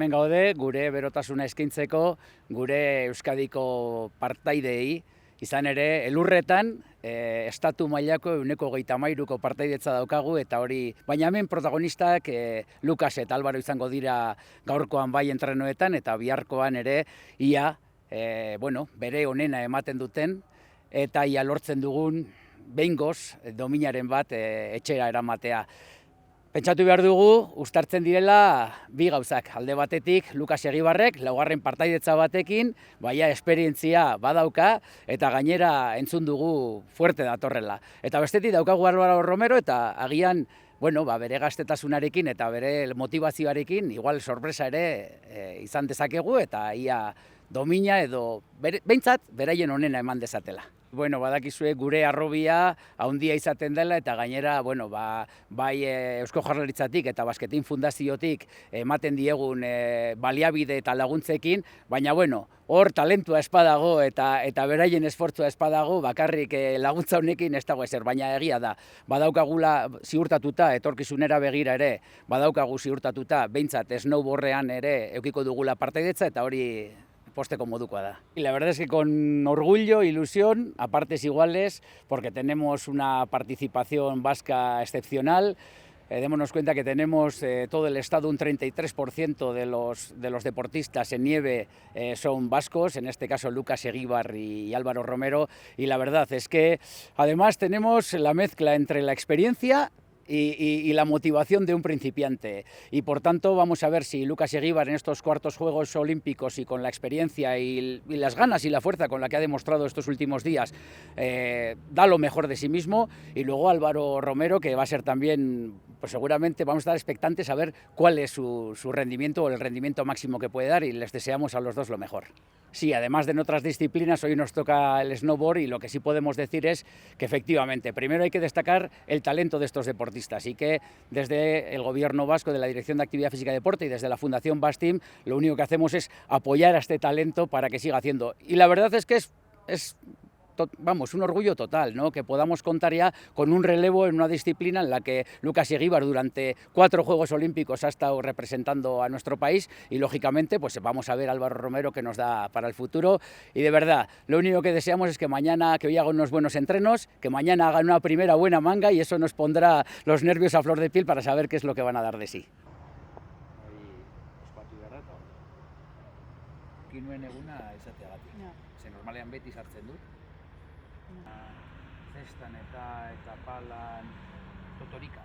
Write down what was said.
hemen gaude gure berotasuna eskaintzeko gure Euskadiko partaideei, izan ere elurretan estatu mailako 123ko partaidetza daukagu eta hori, baina hemen protagonistak Lukas eta Álvaro izango dira gaurkoan bai entrenoetan eta biharkoan ere ia bere onena ematen duten eta ia lortzen dugun behingoz dominaren bat etxera eramatea. Pentsatu behar dugu, uztartzen direla bi gauzak. Alde batetik, Lukas Egibarrek, laugarren partaidetza batekin, baina esperientzia badauka, eta gainera entzun dugu fuerte datorrela. Eta bestetik daukagu Álvaro Romero, eta agian, bere gaztetasunarekin eta bere motivazioarekin, igual sorpresa ere izan dezakegu, eta ia domina edo, behintzat, beraien onena eman dezatela. Badakizue gure harrobia handia izaten dela eta gainera, bai Eusko Jaurlaritzatik eta Basketin Fundaziotik ematen diegun baliabide eta laguntzekin, baina hor talentua espadago eta beraien esfortzua espadago, bakarrik laguntza honekin ez dago ezer, baina egia da. Badaukagula ziurtatuta, etorkizunera begira ere, badaukagu ziurtatuta, behintzat snowboardean ere eukiko dugula partaidetza eta hori posteko modukoa da. Y la verdad es que con orgullo, ilusión, a partes iguales, porque tenemos una participación vasca excepcional. Démonos cuenta que tenemos todo el estado, un 33% de los deportistas en nieve son vascos, en este caso Lukas Egibar y Álvaro Romero, y la verdad es que además tenemos la mezcla entre la experiencia y la motivación de un principiante, y por tanto vamos a ver si Lukas Egibar en estos cuartos Juegos Olímpicos y con la experiencia y las ganas y la fuerza con la que ha demostrado estos últimos días da lo mejor de sí mismo, y luego Álvaro Romero, que va a ser también, pues seguramente vamos a estar expectantes a ver cuál es su rendimiento o el rendimiento máximo que puede dar, y les deseamos a los dos lo mejor. Sí, además de en otras disciplinas, hoy nos toca el snowboard, y lo que sí podemos decir es que efectivamente, primero hay que destacar el talento de estos deportistas, y que desde el Gobierno vasco, de la Dirección de Actividad Física y Deporte y desde la Fundación Bastim, lo único que hacemos es apoyar a este talento para que siga haciendo. Y la verdad es que es un orgullo total, ¿no? Que podamos contar ya con un relevo en una disciplina en la que Lukas Egibar durante 4 Juegos Olímpicos ha estado representando a nuestro país, y lógicamente pues vamos a ver a Álvaro Romero que nos da para el futuro, y de verdad lo único que deseamos es que hoy hagan unos buenos entrenos, que mañana hagan una primera buena manga, y eso nos pondrá los nervios a flor de piel para saber qué es lo que van a dar de sí. Normalean beti sartzen dut. Zestan eta palan totorika.